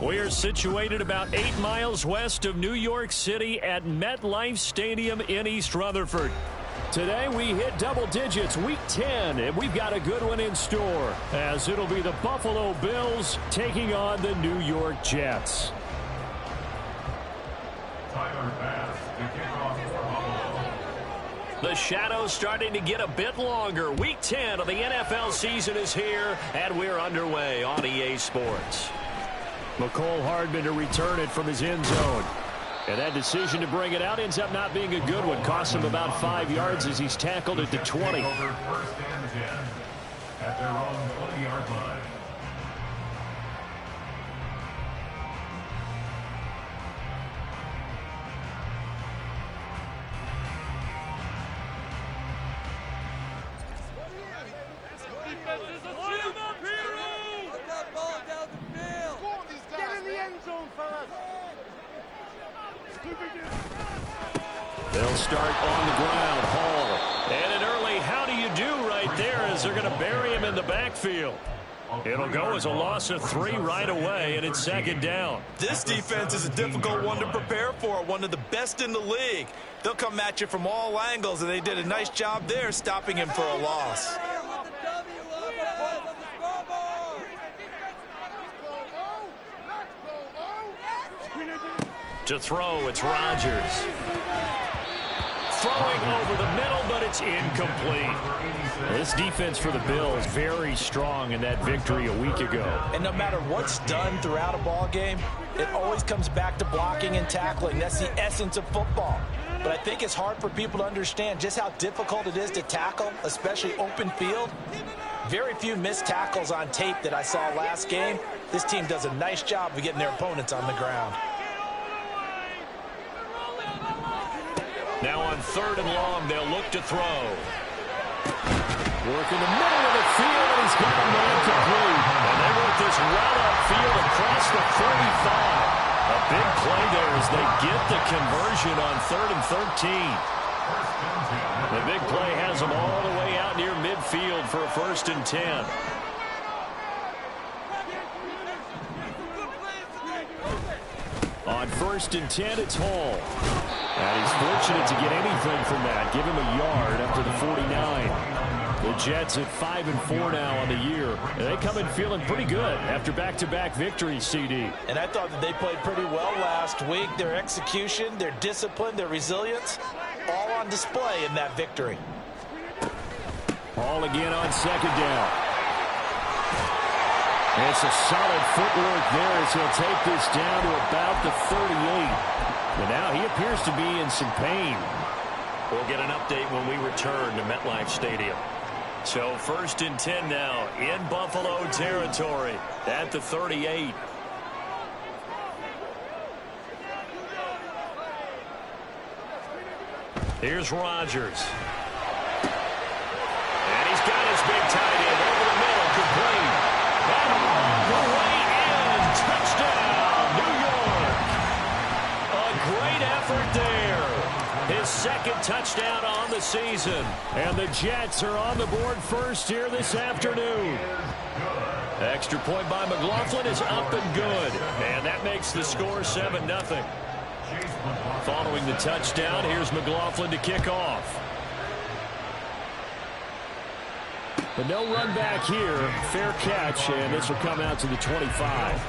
We are situated about 8 miles west of New York City at MetLife Stadium in East Rutherford. Today we hit double digits, week 10, and we've got a good one in store, as it'll be the Buffalo Bills taking on the New York Jets. The shadow's starting to get a bit longer. Week 10 of the NFL season is here, and we're underway on EA Sports. McCole Hardman to return it from his end zone. And that decision to bring it out ends up not being a good one. Costs him about 5 yards as he's tackled at the 20. Over first and 10 at their own 20-yard line. They'll start on the ground. Hall. And an early how do you do right there as they're going to bury him in the backfield. It'll go as a loss of 3 right away, and it's second down. This defense is a difficult one to prepare for, one of the best in the league. They'll come at you from all angles, and they did a nice job there stopping him for a loss. To throw, it's Rodgers. Throwing over the middle, but it's incomplete. This defense for the Bills very strong in that victory a week ago. And no matter what's done throughout a ball game, it always comes back to blocking and tackling. That's the essence of football. But I think it's hard for people to understand just how difficult it is to tackle, especially open field. Very few missed tackles on tape that I saw last game. This team does a nice job of getting their opponents on the ground. Now on 3rd and long, they'll look to throw. Work in the middle of the field, and he's got a man complete. And they work this route upfield across the 35. A big play there as they get the conversion on 3rd and 13. The big play has them all the way out near midfield for a 1st and 10. On 1st and 10, it's Hall. And he's fortunate to get anything from that. Give him a yard up to the 49. The Jets at 5-4 now on the year. And they come in feeling pretty good after back-to-back victories, CD. And I thought that they played pretty well last week. Their execution, their discipline, their resilience, all on display in that victory. Hall again on 2nd down. It's a solid footwork there as he'll take this down to about the 38. But now he appears to be in some pain. We'll get an update when we return to MetLife Stadium. So 1st and 10 now in Buffalo territory at the 38. Here's Rodgers. And he's got his big tight end over the middle, complete. And the way in, touchdown, New York. A great effort there. His 2nd touchdown on the season. And the Jets are on the board first here this afternoon. Extra point by McLaughlin is up and good. And that makes the score 7-0. Following the touchdown, here's McLaughlin to kick off. But no run back here. Fair catch, and this will come out to the 25.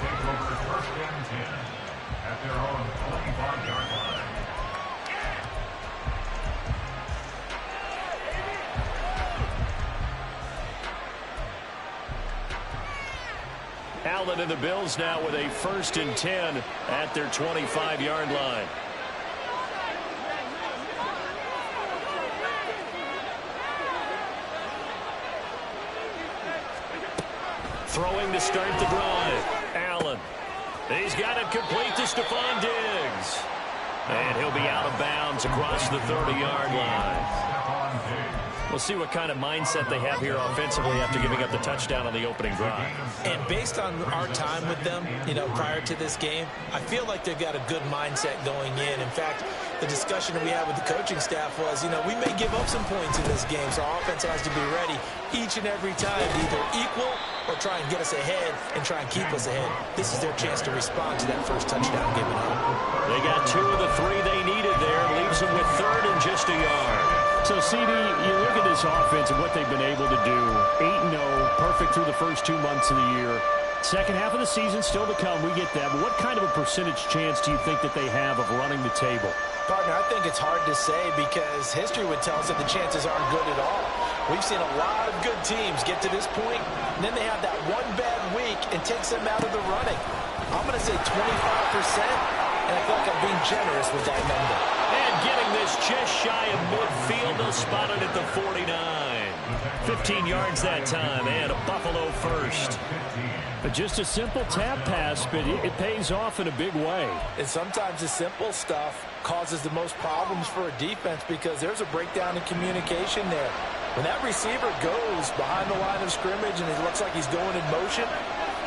Allen and the Bills now with a 1st and 10 at their 25-yard line. Throwing to start the drive. Allen. He's got it complete to Stephon Diggs. And he'll be out of bounds across the 30-yard line. We'll see what kind of mindset they have here offensively after giving up the touchdown on the opening drive. And based on our time with them, prior to this game, I feel like they've got a good mindset going in. In fact, the discussion that we had with the coaching staff was, we may give up some points in this game, so our offense has to be ready each and every time to either equal or try and get us ahead and try and keep us ahead. This is their chance to respond to that first touchdown given up. They got 2 of the 3 they needed there. Leaves them with 3rd and just a yard. So, CD, you look at this offense and what they've been able to do. 8-0, perfect through the first 2 months of the year. Second half of the season still to come. We get that. But what kind of a percentage chance do you think that they have of running the table? Partner, I think it's hard to say because history would tell us that the chances aren't good at all. We've seen a lot of good teams get to this point, and then they have that one bad week and takes them out of the running. I'm going to say 25%, and I feel like I'm being generous with that number. And getting this just shy of midfield, they'll spot it at the 49. 15 yards that time, and a Buffalo first. But just a simple tap pass, but it pays off in a big way. And sometimes the simple stuff causes the most problems for a defense because there's a breakdown in communication there. When that receiver goes behind the line of scrimmage and it looks like he's going in motion,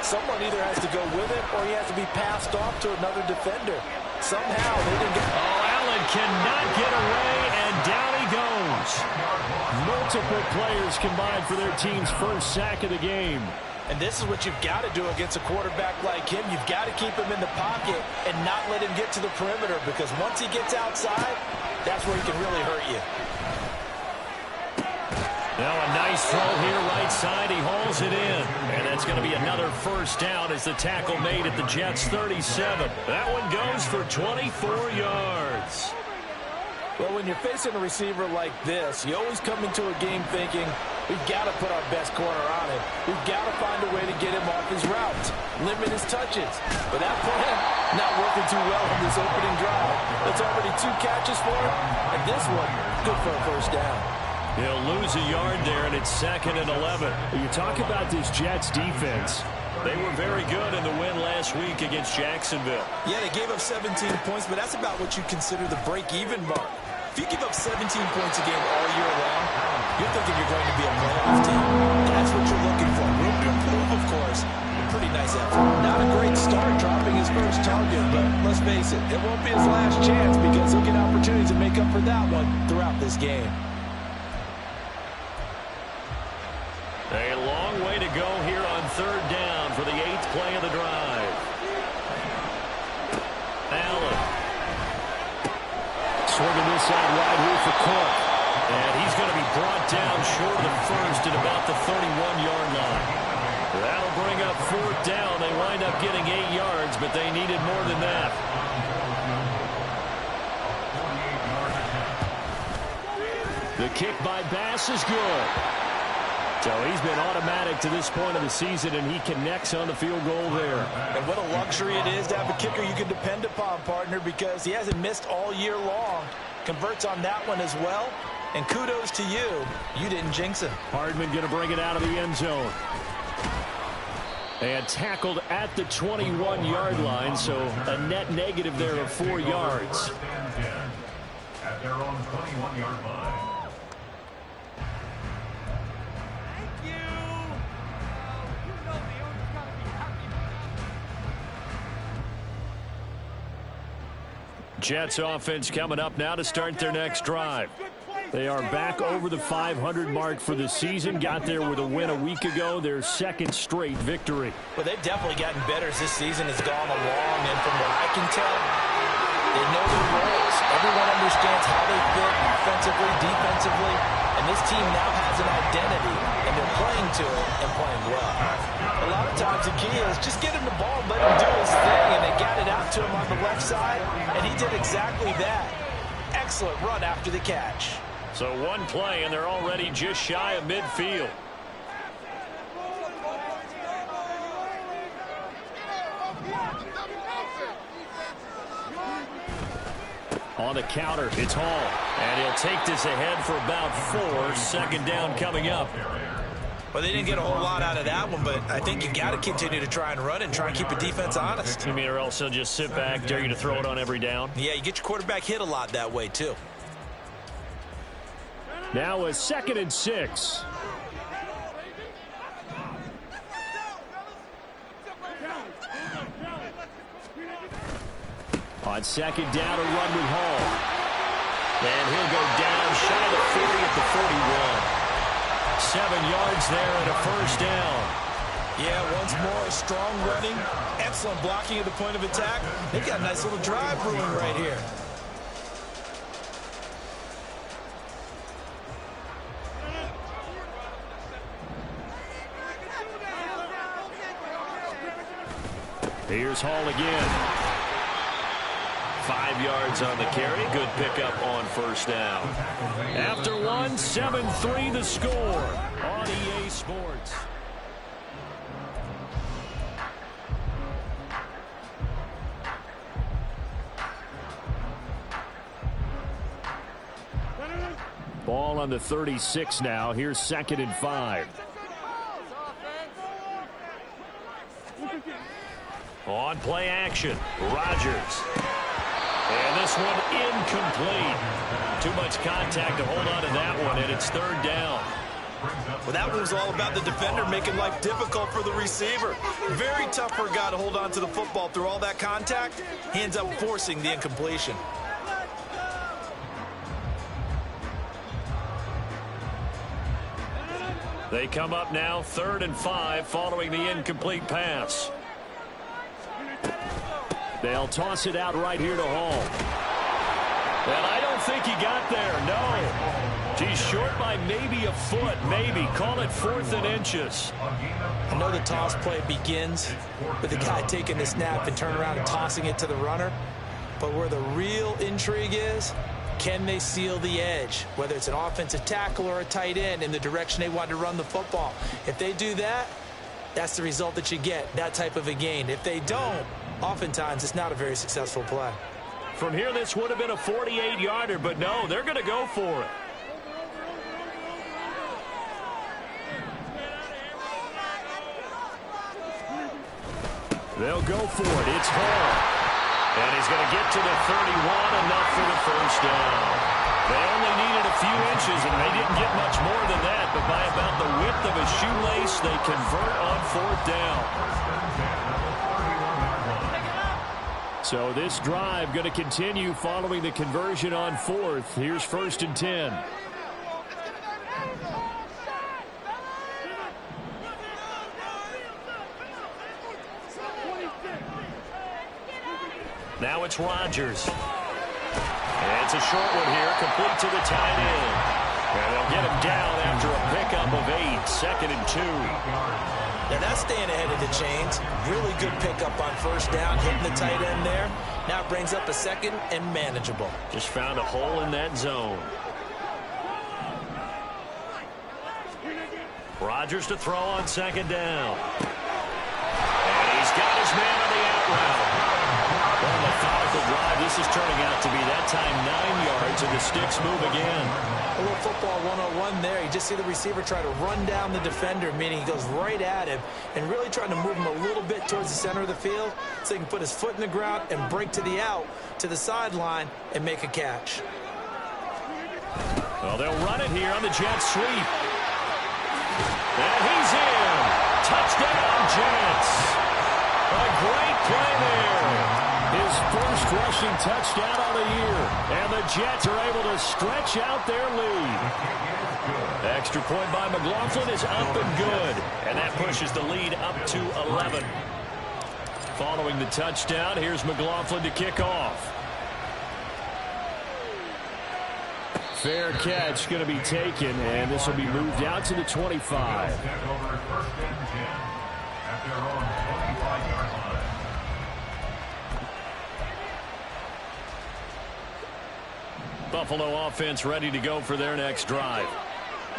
someone either has to go with it or he has to be passed off to another defender. Somehow they didn't get... Oh, Allen cannot get away, and down he goes. Multiple players combined for their team's first sack of the game. And this is what you've got to do against a quarterback like him. You've got to keep him in the pocket and not let him get to the perimeter because once he gets outside, that's where he can really hurt you. Now a nice throw here right side. He hauls it in. And that's going to be another first down as the tackle made at the Jets' 37. That one goes for 24 yards. Well, when you're facing a receiver like this, you always come into a game thinking, we've got to put our best corner on him. We've got to find a way to get him off his routes, limit his touches. But that plan, not working too well on this opening drive. That's already 2 catches for him, and this one, good for a first down. He'll lose a yard there, and it's 2nd and 11. You talk about this Jets defense. They were very good in the win last week against Jacksonville. Yeah, they gave up 17 points, but that's about what you consider the break-even mark. If you give up 17 points a game all year long, you're thinking you're going to be a playoff team. That's what you're looking for. Room to improve, of course. A pretty nice effort. Not a great start dropping his first target, but let's face it, it won't be his last chance because he'll get opportunities to make up for that one throughout this game. A long way to go here on 3rd down for the 8th play of the drive. Allen. Swinging this side wide here for Cook. And he's going to be brought down short of the first at about the 31-yard line. That'll bring up 4th down. They wind up getting 8 yards, but they needed more than that. The kick by Bass is good. So he's been automatic to this point of the season, and he connects on the field goal there. And what a luxury it is to have a kicker you can depend upon, partner, because he hasn't missed all year long. Converts on that one as well. And kudos to you. You didn't jinx him. Hardman going to bring it out of the end zone. And tackled at the 21-yard line, so a net negative there of 4 yards. At their own 21-yard line. Jets offense coming up now to start their next drive. They are back over the 500 mark for the season. Got there with a win a week ago, their 2nd straight victory. Well, they've definitely gotten better as this season has gone along, and from what I can tell, they know their roles. Everyone understands how they fit offensively, defensively, and this team now has an identity, and they're playing to it and playing well. A lot of times the key is just get him the ball and let him do his thing, and they got it out to him on the left side, and he did exactly that. Excellent run after the catch. So one play, and they're already just shy of midfield. On the counter, it's Hall. And he'll take this ahead for about 4. 2nd down coming up. Well, they didn't get a whole lot out of that one, but I think you got to continue to try and run and try and keep the defense honest. You mean, or else they'll just sit back, dare you to throw it on every down? Yeah, you get your quarterback hit a lot that way, too. Now a 2nd and 6. On 2nd down, a run with Hall. And he'll go down shy of the 40 at the 41. 7 yards there and a first down. Yeah, once more, strong running, excellent blocking at the point of attack. They've got a nice little drive brewing right here. Here's Hall again. 5 yards on the carry. Good pickup on first down. After one, 7-3 the score on EA Sports. Ball on the 36 now. Here's 2nd and 5. On play action, Rodgers. And this one incomplete. Too much contact to hold on to that one, and it's 3rd down. Well, that one was all about the defender making life difficult for the receiver. Very tough for a guy to hold on to the football through all that contact. He ends up forcing the incompletion. They come up now 3rd and 5 following the incomplete pass. They'll toss it out right here to Hall. And I don't think he got there, no. He's short by maybe a foot, maybe. Call it 4th and inches. I know the toss play begins with the guy taking the snap and turning around and tossing it to the runner. But where the real intrigue is, can they seal the edge? Whether it's an offensive tackle or a tight end in the direction they want to run the football. If they do that, that's the result that you get, that type of a gain. If they don't, oftentimes it's not a very successful play. From here, this would have been a 48-yarder, but no, they're going to go for it. They'll go for it. It's Hall. And he's going to get to the 31, enough for the first down. They only needed a few inches, and they didn't get much more than that, but by about the width of a shoelace, they convert on 4th down. So this drive going to continue following the conversion on 4th. Here's 1st and 10. Now it's Rodgers. And it's a short one here, complete to the tight end. And they'll get him down after a pickup of 8, 2nd and 2. Now that's staying ahead of the chains. Really good pickup on first down, hitting the tight end there. Now it brings up a 2nd and manageable. Just found a hole in that zone. Rodgers to throw on 2nd down. And he's got his man on the out route. Well, methodical drive. This is turning out to be that time 9 yards, and the sticks move again. A little football 101 there. You just see the receiver try to run down the defender, meaning he goes right at him and really trying to move him a little bit towards the center of the field so he can put his foot in the ground and break to the out, to the sideline, and make a catch. Well, they'll run it here on the jet sweep. And he's in. Touchdown, Jets. A great play there. His first rushing touchdown of the year. And the Jets are able to stretch out their lead. Extra point by McLaughlin is up and good. And that pushes the lead up to 11. Following the touchdown, here's McLaughlin to kick off. Fair catch going to be taken, and this will be moved out to the 25. Buffalo offense ready to go for their next drive.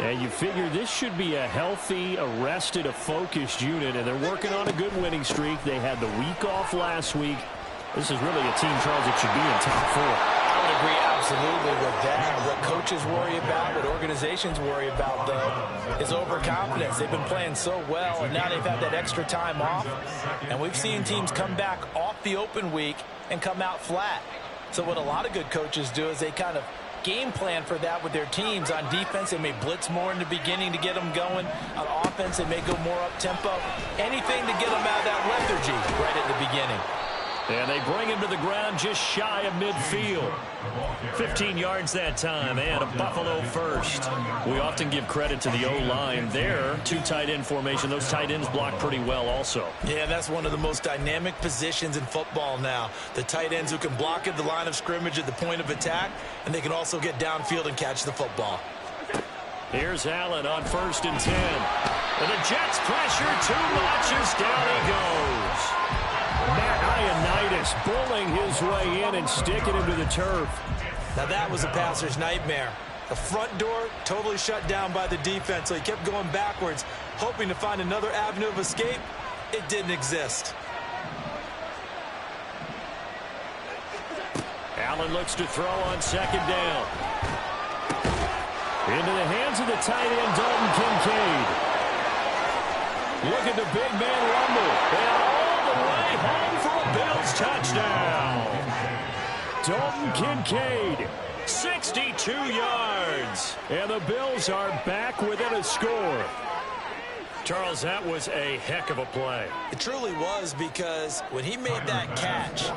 And you figure this should be a healthy, arrested, a focused unit, and they're working on a good winning streak. They had the week off last week. This is really a team, Charles, that should be in top 4. I would agree absolutely with that. What coaches worry about, what organizations worry about, though, is overconfidence. They've been playing so well, and now they've had that extra time off. And we've seen teams come back off the open week and come out flat. So what a lot of good coaches do is they kind of game plan for that with their teams. On defense, they may blitz more in the beginning to get them going. On offense, they may go more up-tempo. Anything to get them out of that lethargy right at the beginning. And they bring him to the ground just shy of midfield. 15 yards that time, and a Buffalo first. We often give credit to the O-line there. Two tight end formation. Those tight ends block pretty well also. Yeah, that's one of the most dynamic positions in football now. The tight ends who can block at the line of scrimmage at the point of attack, and they can also get downfield and catch the football. Here's Allen on 1st and 10. And the Jets pressure too much as down he goes. Matt Ioannidis bullying his way in and sticking him to the turf. Now that was a passer's nightmare. The front door totally shut down by the defense, so he kept going backwards, hoping to find another avenue of escape. It didn't exist. Allen looks to throw on 2nd down. Into the hands of the tight end, Dalton Kincaid. Look at the big man rumble. And all the way home for a Bills touchdown. Dalton Kincaid, 62 yards. And the Bills are back within a score. Charles, that was a heck of a play. It truly was, because when he made that catch,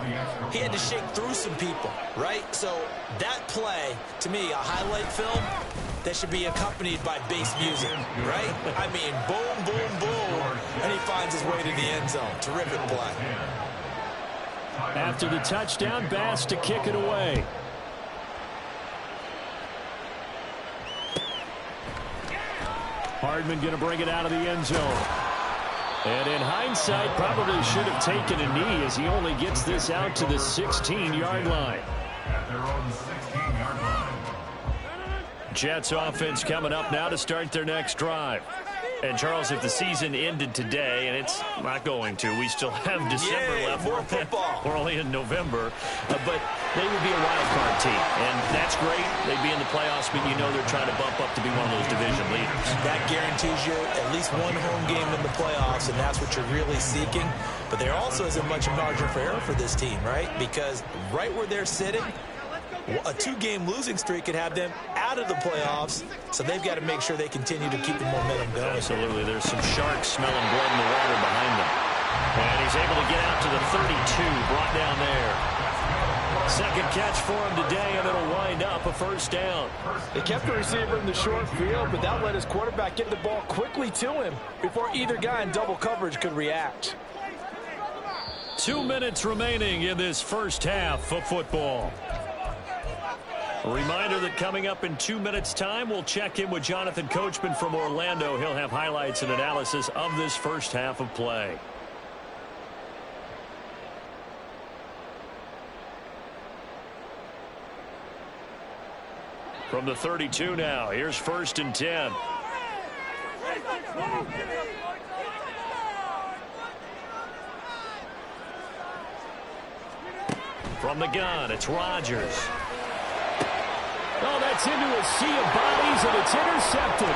he had to shake through some people, right? So that play, to me, a highlight film that should be accompanied by bass music, right? I mean, boom, boom, boom, and he finds his way to the end zone. Terrific play. After the touchdown, Bass to kick it away. Hardman going to bring it out of the end zone. And in hindsight, probably should have taken a knee as he only gets this out to the 16-yard line. At their own 16-yard line. Jets offense coming up now to start their next drive. And, Charles, if the season ended today, and it's not going to, we still have December left. More football. We're only in November. But they would be a wild card team. And that's great. They'd be in the playoffs, but you know they're trying to bump up to be one of those division leaders. That guarantees you at least one home game in the playoffs, and that's what you're really seeking. But there also isn't much margin for error for this team, right? Because right where they're sitting, a 2-game losing streak could have them out of the playoffs, so they've got to make sure they continue to keep the momentum going. Absolutely. There's some sharks smelling blood in the water behind them. And he's able to get out to the 32, brought down there. Second catch for him today, and it'll wind up a 1st down. They kept the receiver in the short field, but that let his quarterback get the ball quickly to him before either guy in double coverage could react. 2 minutes remaining in this first half of football. A reminder that coming up in 2 minutes' time, we'll check in with Jonathan Coachman from Orlando. He'll have highlights and analysis of this first half of play. From the 32 now, here's 1st and 10. From the gun, it's Rodgers. Oh, that's into a sea of bodies, and it's intercepted.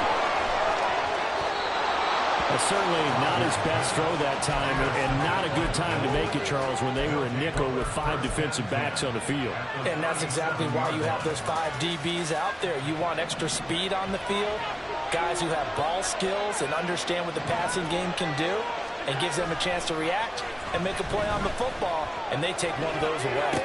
Certainly not his best throw that time, and not a good time to make it, Charles, when they were a nickel with 5 defensive backs on the field. And that's exactly why you have those 5 DBs out there. You want extra speed on the field, guys who have ball skills and understand what the passing game can do, and gives them a chance to react and make a play on the football, and they take one of those away.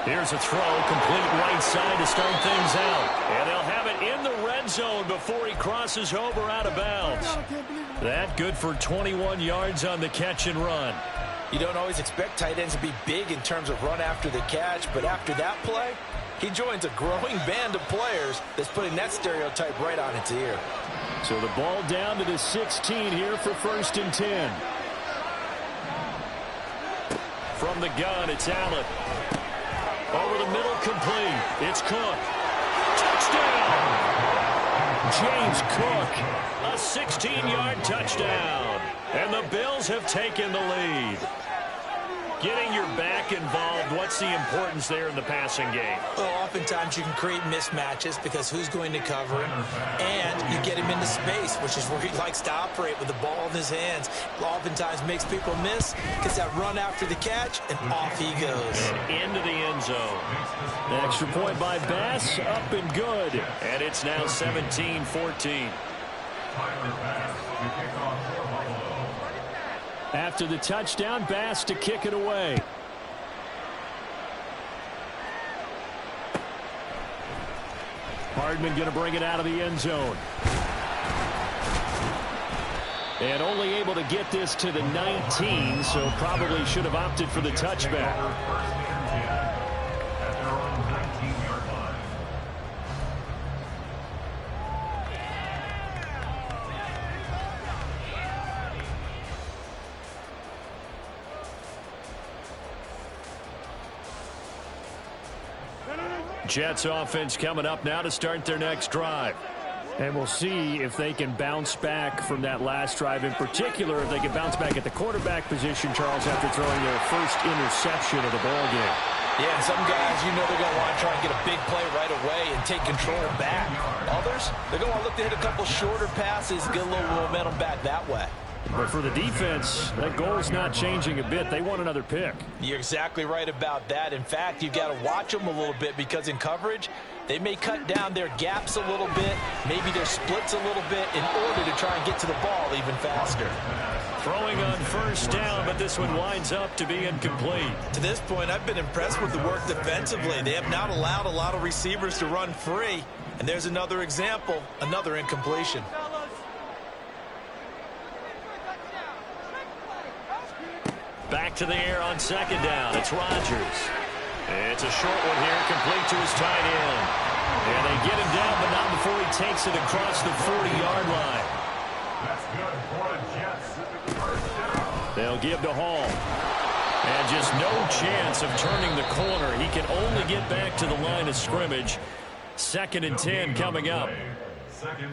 Here's a throw, complete right side to start things out. And they'll have it in the red zone before he crosses over out of bounds. That good for 21 yards on the catch and run. You don't always expect tight ends to be big in terms of run after the catch, but after that play, he joins a growing band of players that's putting that stereotype right on its ear. So the ball down to the 16 here for 1st and 10. From the gun, it's Allen. Over the middle, complete. It's Cook. Touchdown! James Cook, a 16-yard touchdown. And the Bills have taken the lead. Getting your back involved, what's the importance there in the passing game? Well, oftentimes you can create mismatches because who's going to cover him, and you get him into space, which is where he likes to operate with the ball in his hands. Oftentimes makes people miss, gets that run after the catch, and off he goes. And into the end zone. The extra point by Bass, up and good. And it's now 17-14. After After the touchdown, Bass to kick it away. Hardman going to bring it out of the end zone. And only able to get this to the 19, so probably should have opted for the touchback. At their own 19-yard line. Jets offense coming up now to start their next drive. And we'll see if they can bounce back from that last drive. In particular, if they can bounce back at the quarterback position, Charles, after throwing their first interception of the ball game. Yeah, and some guys, you know they're going to want to try and get a big play right away and take control back. Others, they're going to want to look to hit a couple shorter passes, get a little momentum back that way. But for the defense, that goal's not changing a bit. They want another pick. You're exactly right about that. In fact, you've got to watch them a little bit because in coverage, they may cut down their gaps a little bit, maybe their splits a little bit in order to try and get to the ball even faster. Throwing on first down, but this one winds up to be incomplete. To this point, I've been impressed with the work defensively. They have not allowed a lot of receivers to run free. And there's another example, another incompletion. Back to the air on second down. It's Rodgers. It's a short one here, complete to his tight end. And they get him down, but not before he takes it across the 40-yard line. That's good for the Jets. First down. They'll give to Hall. And just no chance of turning the corner. He can only get back to the line of scrimmage. 2nd and 10 coming up.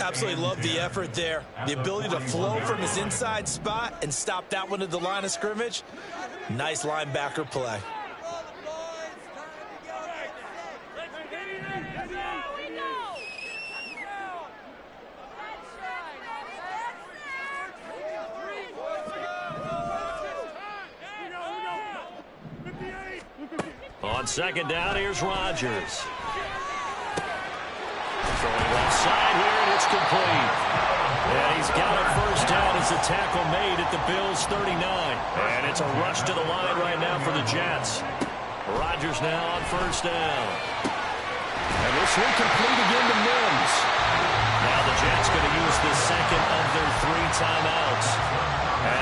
Absolutely love the effort there. The ability to flow from his inside spot and stop that one at the line of scrimmage. Nice linebacker play. On second down, here's Rodgers. Throwing left side here, and it's complete. And he's got a first down as the tackle made at the Bills' 39. And it's a rush to the line right now for the Jets. Rodgers now on first down. And this one complete again to Mims. Now the Jets going to use the second of their 3 timeouts,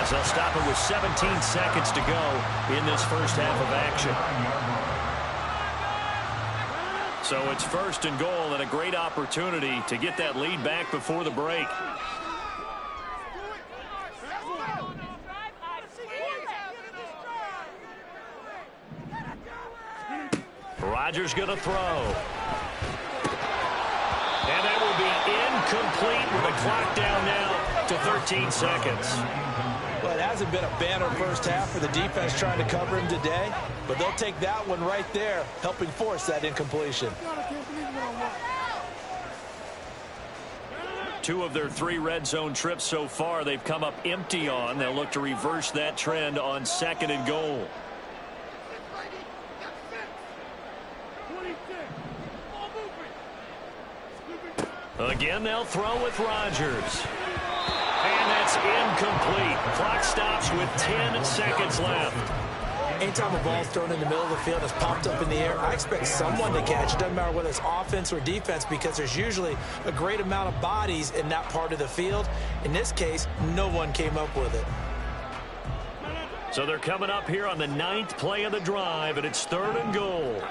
as they'll stop it with 17 seconds to go in this first half of action. So it's 1st and goal and a great opportunity to get that lead back before the break. Rodgers going to throw. And that will be incomplete with a clock down now to 13 seconds. Well, it hasn't been a banner first half for the defense trying to cover him today, but they'll take that one right there, helping force that incompletion. 2 of their 3 red zone trips so far they've come up empty on. They'll look to reverse that trend on 2nd and goal. Again, they'll throw with Rodgers. And that's incomplete. Clock stops with 10 seconds left. Anytime a ball's thrown in the middle of the field, it's popped up in the air, I expect someone to catch it. Doesn't matter whether it's offense or defense, because there's usually a great amount of bodies in that part of the field. In this case, no one came up with it. So they're coming up here on the 9th play of the drive, and it's 3rd and goal.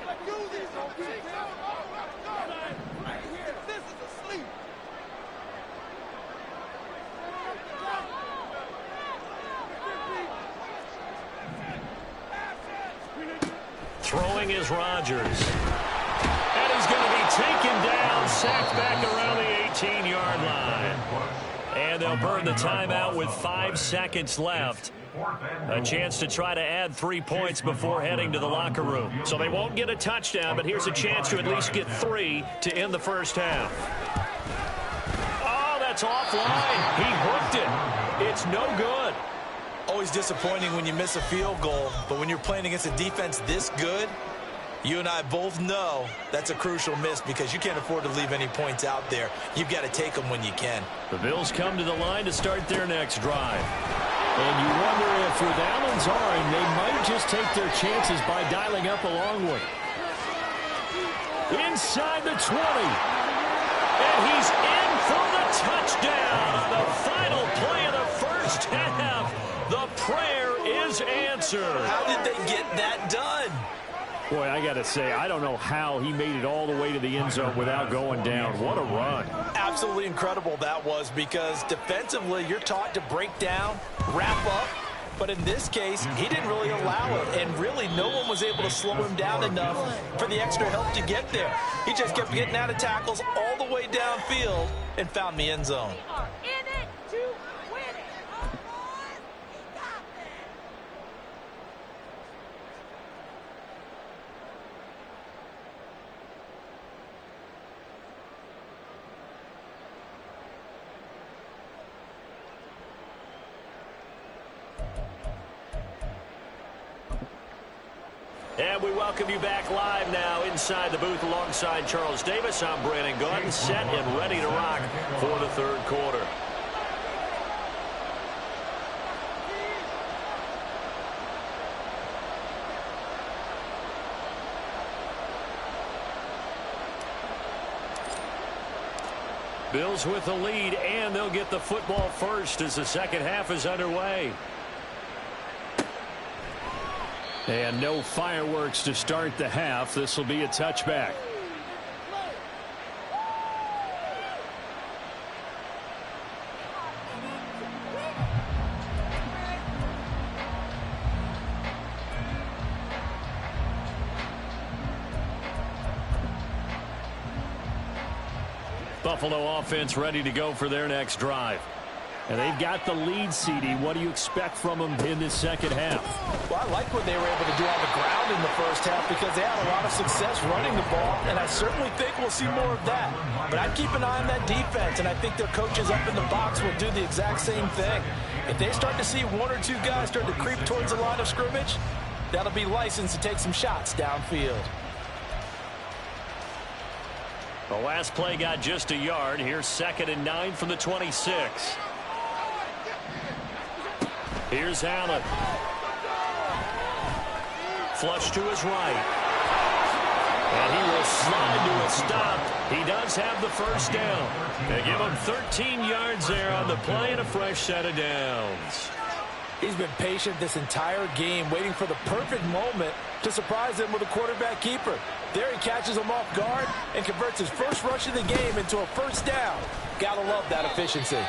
Throwing is Rodgers. And he's going to be taken down, sacked back around the 18-yard line. And they'll burn the timeout with 5 seconds left. A chance to try to add 3 points before heading to the locker room. So they won't get a touchdown, but here's a chance to at least get 3 to end the first half. Oh, that's offline. He hooked it. It's no good. Always disappointing when you miss a field goal, but when you're playing against a defense this good, you and I both know that's a crucial miss because you can't afford to leave any points out there. You've got to take them when you can. The Bills come to the line to start their next drive. And you wonder if with Allen's arm, they might just take their chances by dialing up a long one. Inside the 20. touchdown. The final play of the first half. The prayer is answered. How did they get that done? Boy, I got to say, I don't know how he made it all the way to the end zone without going down. What a run. Absolutely incredible that was, because defensively you're taught to break down, wrap up. But in this case, he didn't really allow it, and really no one was able to slow him down enough for the extra help to get there. He just kept getting out of tackles all the way downfield and found the end zone. And we welcome you back live now inside the booth alongside Charles Davis. I'm Brandon Gaudin, set and ready to rock for the third quarter. Bills with the lead, and they'll get the football first as the second half is underway. And no fireworks to start the half. This will be a touchback. Buffalo offense ready to go for their next drive. And they've got the lead, CD. What do you expect from them in this second half? Well, I like what they were able to do on the ground in the first half, because they had a lot of success running the ball, and I certainly think we'll see more of that. But I'd keep an eye on that defense, and I think their coaches up in the box will do the exact same thing. If they start to see one or two guys start to creep towards the line of scrimmage, that'll be licensed to take some shots downfield. The last play got just a yard. Here's 2nd and 9 from the 26. Here's Allen. Flush to his right. And he will slide to a stop. He does have the first down. They give him 13 yards there on the play and a fresh set of downs. He's been patient this entire game, waiting for the perfect moment to surprise them with a quarterback keeper. There he catches him off guard and converts his first rush of the game into a first down. Gotta love that efficiency.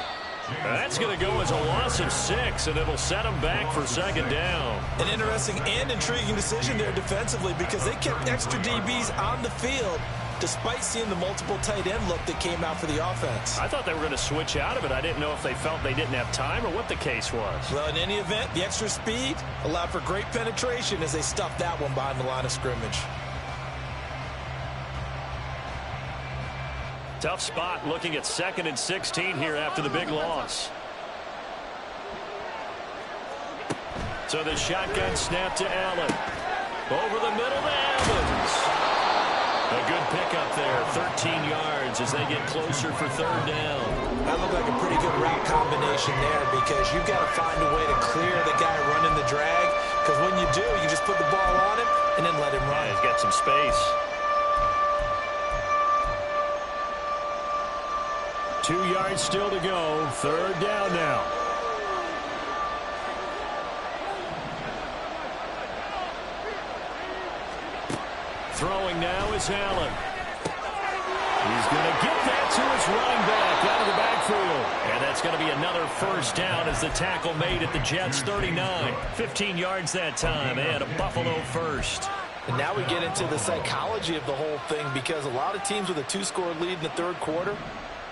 That's going to go as a loss of 6, and it'll set them back for 2nd down. An interesting and intriguing decision there defensively, because they kept extra DBs on the field despite seeing the multiple tight end look that came out for the offense. I thought they were going to switch out of it. I didn't know if they felt they didn't have time or what the case was. Well, in any event, the extra speed allowed for great penetration as they stuffed that one behind the line of scrimmage. Tough spot looking at 2nd and 16 here after the big loss. So the shotgun snap to Allen. Over the middle to Evans. A good pickup there, 13 yards as they get closer for 3rd down. That looked like a pretty good route combination there, because you've got to find a way to clear the guy running the drag, because when you do, you just put the ball on him and then let him run. Yeah, he's got some space. 2 yards still to go. 3rd down now. Throwing now is Allen. He's going to get that to his running back out of the backfield. And that's going to be another first down as the tackle made at the Jets' 39. 15 yards that time, and a Buffalo first. And now we get into the psychology of the whole thing, because a lot of teams with a 2-score lead in the 3rd quarter,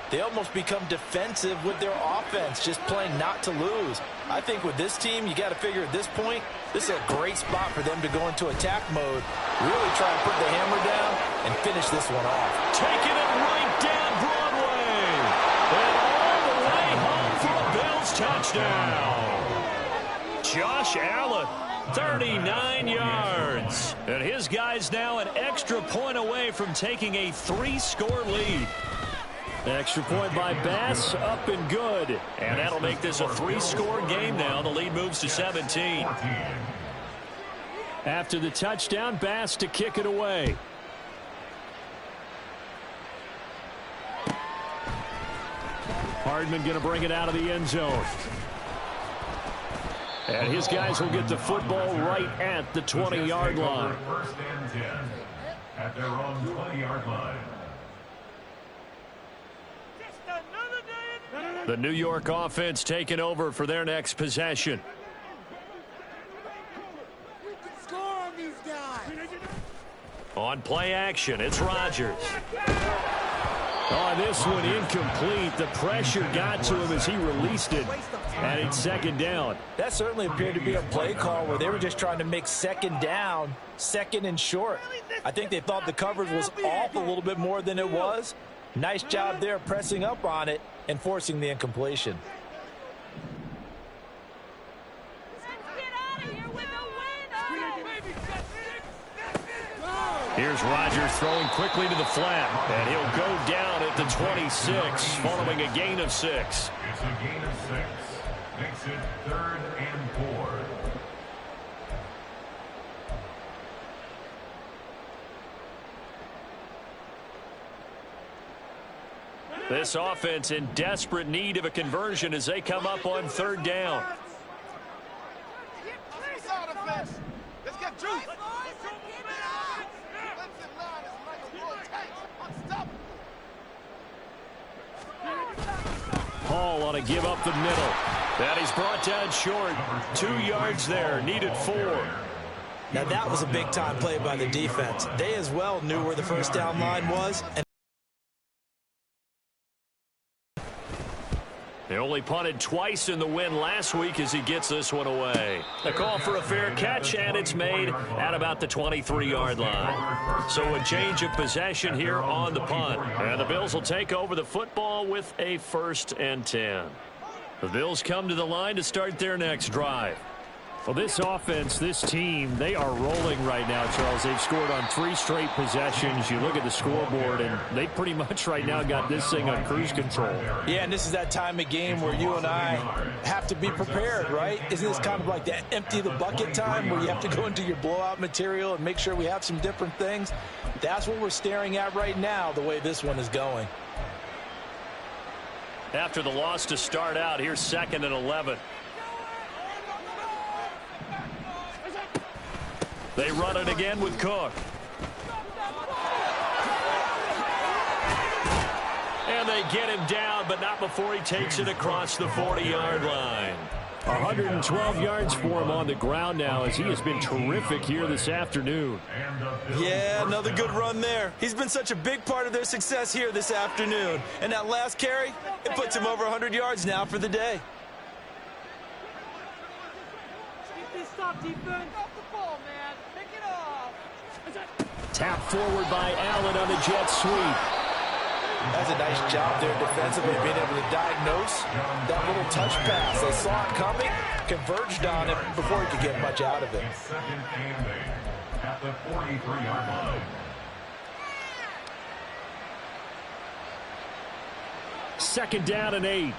they almost become defensive with their offense, just playing not to lose. I think with this team, you got to figure at this point, this is a great spot for them to go into attack mode, really try and put the hammer down and finish this one off. Taking it right down Broadway. And all the way home for a Bills touchdown. Josh Allen, 39 yards. And his guys now an extra point away from taking a 3-score lead. Extra point by Bass, up and good. And that'll make this a 3-score game now. The lead moves to 17. After the touchdown, Bass to kick it away. Hardman going to bring it out of the end zone. And his guys will get the football right at the 20-yard line. First and 10 at their own 20-yard line. The New York offense taking over for their next possession. On play action, it's Rodgers. Oh, this one incomplete. The pressure got to him as he released it, and it's second down. That certainly appeared to be a play call where they were just trying to make second down, second and short. I think they thought the coverage was off a little bit more than it was. Nice job there pressing up on it and forcing the incompletion. Here's Rodgers throwing quickly to the flat, and he'll go down at the 26 following a gain of 6. It's a gain of 6. Makes it 3rd and 4. This offense in desperate need of a conversion as they come up on 3rd down. Let's get juice. Hall on a give up the middle. That he's brought down short. 2 yards there, needed 4. Now that was a big-time play by the defense. They as well knew where the first down line was. They only punted twice in the win last week as he gets this one away. A call for a fair catch, and it's made at about the 23-yard line. So a change of possession here on the punt. And the Bills will take over the football with a 1st and 10. The Bills come to the line to start their next drive. Well, this offense, this team, they are rolling right now, Charles. They've scored on 3 straight possessions. You look at the scoreboard, and they pretty much right now got this thing on cruise control. Yeah, and this is that time of game where you and I have to be prepared, right? Isn't this kind of like that empty the bucket time where you have to go into your blowout material and make sure we have some different things? That's what we're staring at right now, the way this one is going. After the loss to start out, here's 2nd and 11. They run it again with Cook. And they get him down, but not before he takes it across the 40-yard line. 112 yards for him on the ground now as he has been terrific here this afternoon. Yeah, another good run there. He's been such a big part of their success here this afternoon. And that last carry, it puts him over 100 yards now for the day. Stop defense. Off the ball, man. Pick it off. Tap forward by Allen on the jet sweep. That's a nice job there defensively, being able to diagnose that little touch pass. They saw it coming, converged on it before he could get much out of it. 2nd and 8 at the 43-yard line. Second down and 8.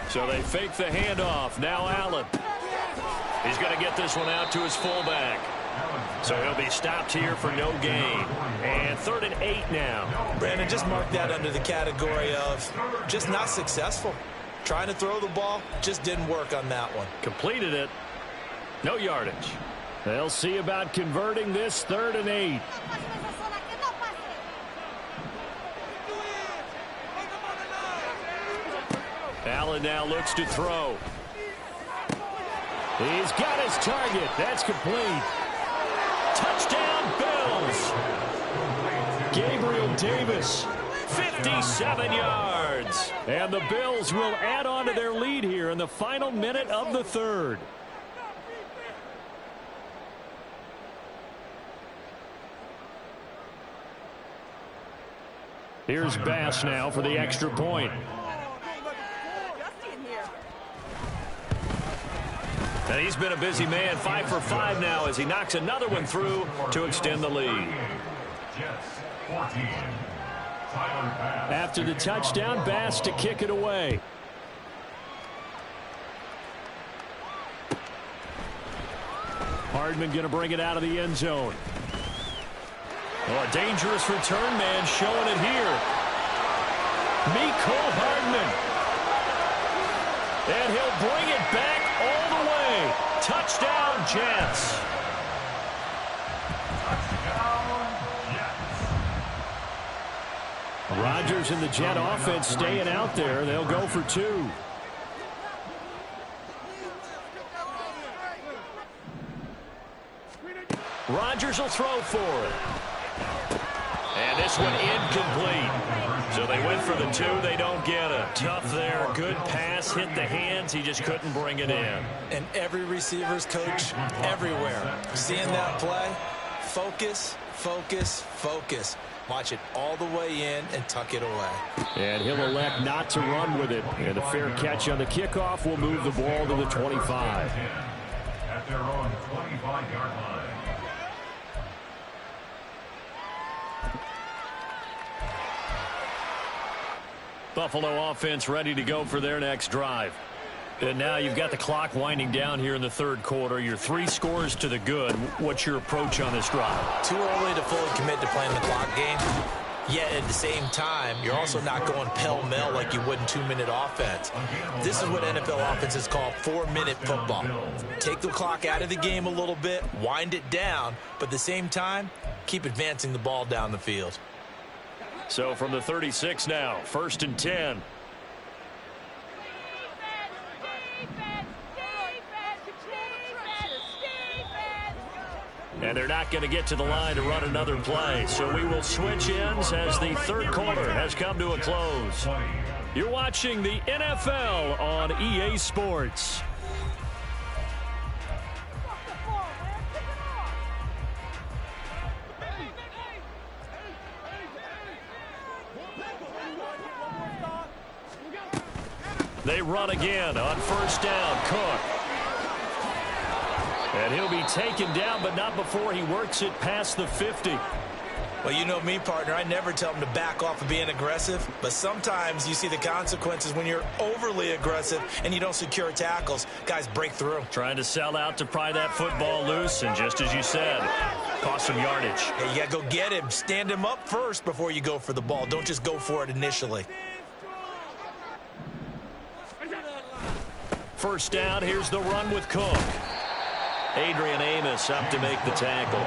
So they fake the handoff. Now Allen. He's going to get this one out to his fullback. So he'll be stopped here for no gain. And 3rd and 8 now. Brandon, just mark that under the category of just not successful. Trying to throw the ball, just didn't work on that one. Completed it. No yardage. They'll see about converting this 3rd and 8. Allen now looks to throw. He's got his target. That's complete. Touchdown, Bills. Gabriel Davis, 57 yards. And the Bills will add on to their lead here in the final minute of the 3rd. Here's Bass now for the extra point. And he's been a busy man, 5 for 5 now as he knocks another one through to extend the lead. After the touchdown, Bass to kick it away. Hardman going to bring it out of the end zone. Oh, a dangerous return man showing it here. Mecole Hardman. And he'll bring it back all the way. Touchdown, Jets. Rodgers and the Jet offense staying out there. They'll go for 2. Rodgers will throw for it. And this one incomplete. So they went for the 2. They don't get it. Tough there. Good pass. Hit the hands. He just couldn't bring it in. And every receiver's coach everywhere. Seeing that play, focus, focus, focus. Watch it all the way in and tuck it away. And he'll elect not to run with it. And a fair catch on the kickoff will move the ball to the 25. At their own 25-yard line. Buffalo offense ready to go for their next drive. And now you've got the clock winding down here in the third quarter. You're 3 scores to the good. What's your approach on this drive? Too early to fully commit to playing the clock game. Yet at the same time, you're also not going pell-mell like you would in 2-minute offense. This is what NFL offenses call 4-minute football. Take the clock out of the game a little bit, wind it down, but at the same time, keep advancing the ball down the field. So from the 36 now, 1st and 10. And they're not going to get to the line to run another play. So we will switch ends as the third quarter has come to a close. You're watching the NFL on EA Sports. They run again on 1st down. Cook. And he'll be taken down, but not before he works it past the 50. Well, you know me, partner. I never tell them to back off of being aggressive, but sometimes you see the consequences when you're overly aggressive and you don't secure tackles. Guys break through. Trying to sell out to pry that football loose, and just as you said, cost some yardage. Hey, you got to go get him. Stand him up first before you go for the ball. Don't just go for it initially. 1st down, here's the run with Cook. Adrian Amos up to make the tackle.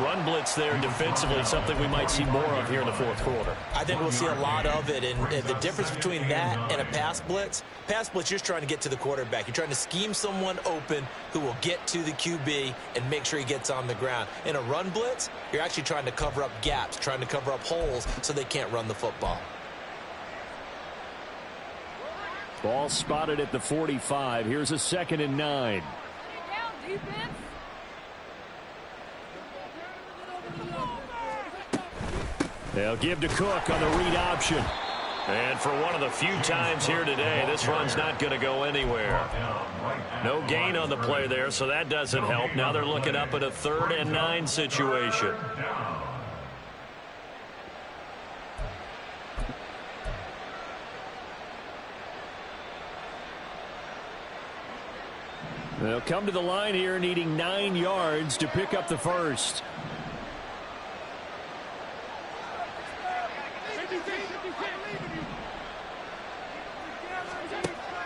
Run blitz there defensively, something we might see more of here in the 4th quarter. I think we'll see a lot of it, and the difference between that and a pass blitz, you're just trying to get to the quarterback. You're trying to scheme someone open who will get to the QB and make sure he gets on the ground. In a run blitz, you're actually trying to cover up gaps, trying to cover up holes so they can't run the football. Ball spotted at the 45. Here's a 2nd and 9. They'll give to Cook on the read option. And for one of the few times here today, this run's not going to go anywhere. No gain on the play there, so that doesn't help. Now they're looking up at a 3rd and 9 situation. They'll come to the line here needing 9 yards to pick up the first.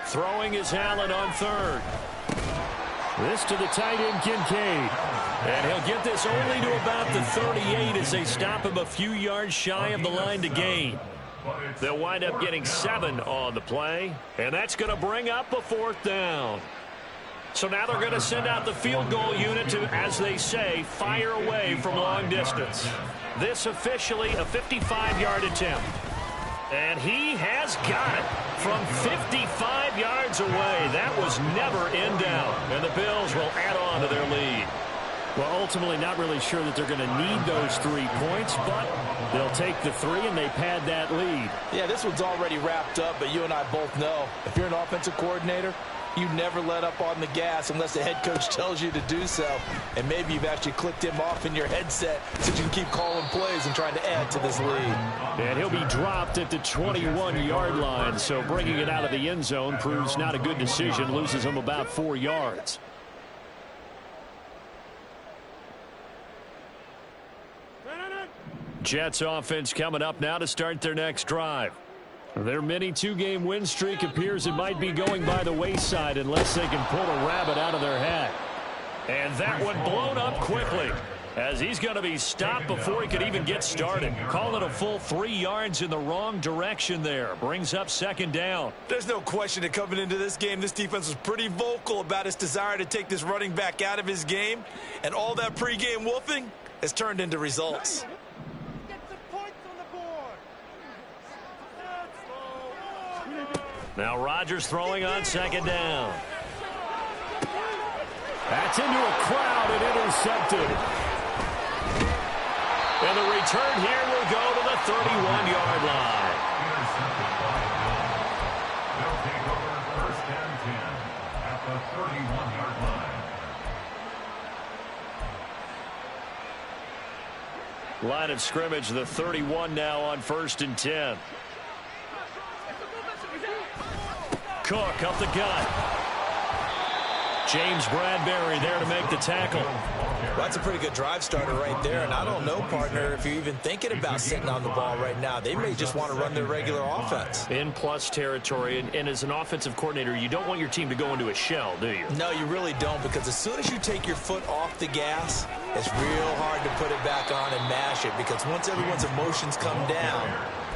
Throwing is Allen on 3rd. This to the tight end, Kincaid. And he'll get this only to about the 38 as they stop him a few yards shy of the line to gain. They'll wind up getting 7 on the play, and that's going to bring up a 4th down. So now they're going to send out the field goal unit to, as they say, fire away from long distance. This officially a 55-yard attempt. And he has got it from 55 yards away. That was never in doubt. And the Bills will add on to their lead. Well, ultimately not really sure that they're going to need those 3 points, but they'll take the 3 and they pad that lead. Yeah, this one's already wrapped up, but you and I both know if you're an offensive coordinator, you never let up on the gas unless the head coach tells you to do so. And maybe you've actually clicked him off in your headset so you can keep calling plays and trying to add to this lead. And he'll be dropped at the 21-yard line, so bringing it out of the end zone proves not a good decision, loses him about 4 yards. Jets offense coming up now to start their next drive. Their mini two-game win streak appears it might be going by the wayside unless they can pull a rabbit out of their hat. And that one blown up quickly as he's going to be stopped before he could even get started. Call it a full 3 yards in the wrong direction there. Brings up second down. There's no question that coming into this game, this defense was pretty vocal about its desire to take this running back out of his game. And all that pregame wolfing has turned into results. Get some points on the board. Now Rodgers throwing on second down. That's into a crowd and intercepted. And the return here will go to the 31-yard line. Intercepted by Bill. They'll take over first and 10 at the 31-yard line. Line of scrimmage, the 31 now on first and 10. Cook up the gut. James Bradbury there to make the tackle. That's a pretty good drive starter right there. And I don't know, partner, if you're even thinking about sitting on the ball right now. They may just want to run their regular offense. In plus territory. And as an offensive coordinator, you don't want your team to go into a shell, do you? No, you really don't, because as soon as you take your foot off the gas, it's real hard to put it back on and mash it, because once everyone's emotions come down,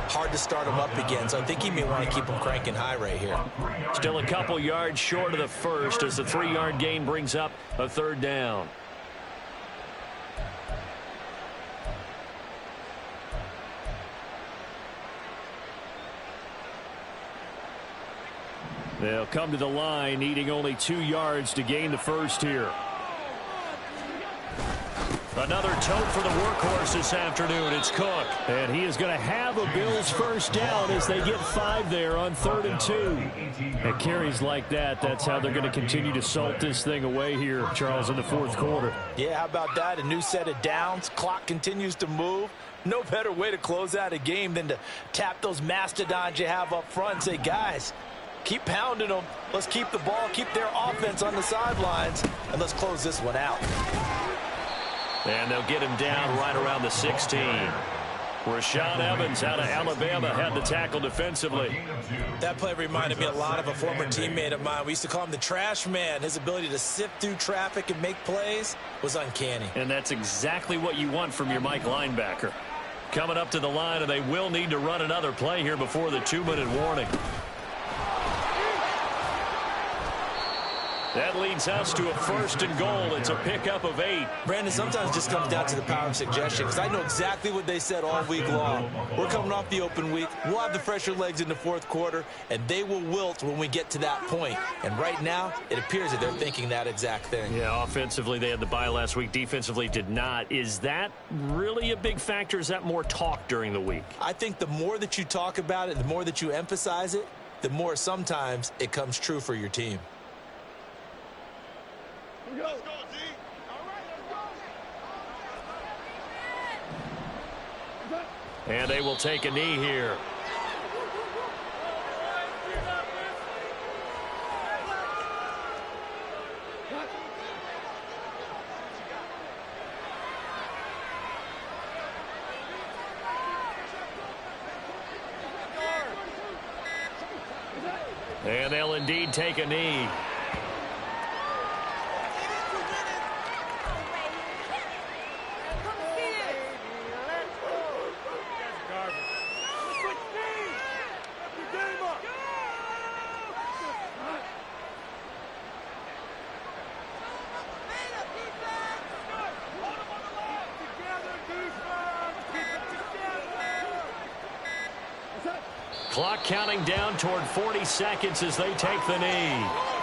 hard to start them up again. So I think he may want to keep them cranking high right here. Still a couple yards short of the first as the 3-yard gain brings up a third down. They'll come to the line, needing only 2 yards to gain the first here. Another tote for the workhorse this afternoon. It's Cook. And he is going to have a Bills first down as they get 5 there on 3rd and 2. At carries like that, that's how they're going to continue to salt this thing away here, Charles, in the 4th quarter. Yeah, how about that? A new set of downs. Clock continues to move. No better way to close out a game than to tap those mastodons you have up front and say, guys, keep pounding them. Let's keep the ball, keep their offense on the sidelines, and let's close this one out. And they'll get him down right around the 16. Rashaan Evans out of Alabama had the tackle defensively. That play reminded me a lot of a former teammate of mine. We used to call him the trash man. His ability to sift through traffic and make plays was uncanny. And that's exactly what you want from your Mike linebacker. Coming up to the line, and they will need to run another play here before the 2-minute warning. That leads us to a 1st and goal. It's a pickup of 8. Brandon, sometimes it just comes down to the power of suggestion, because I know exactly what they said all week long. We're coming off the open week. We'll have the fresher legs in the 4th quarter, and they will wilt when we get to that point. And right now, it appears that they're thinking that exact thing. Yeah, offensively, they had the bye last week. Defensively, did not. Is that really a big factor? Is that more talk during the week? I think the more that you talk about it, the more that you emphasize it, the more sometimes it comes true for your team. Let's go, G. All right, let's go. And they will take a knee here. And they'll indeed take a knee. Clock counting down toward 40 seconds as they take the knee.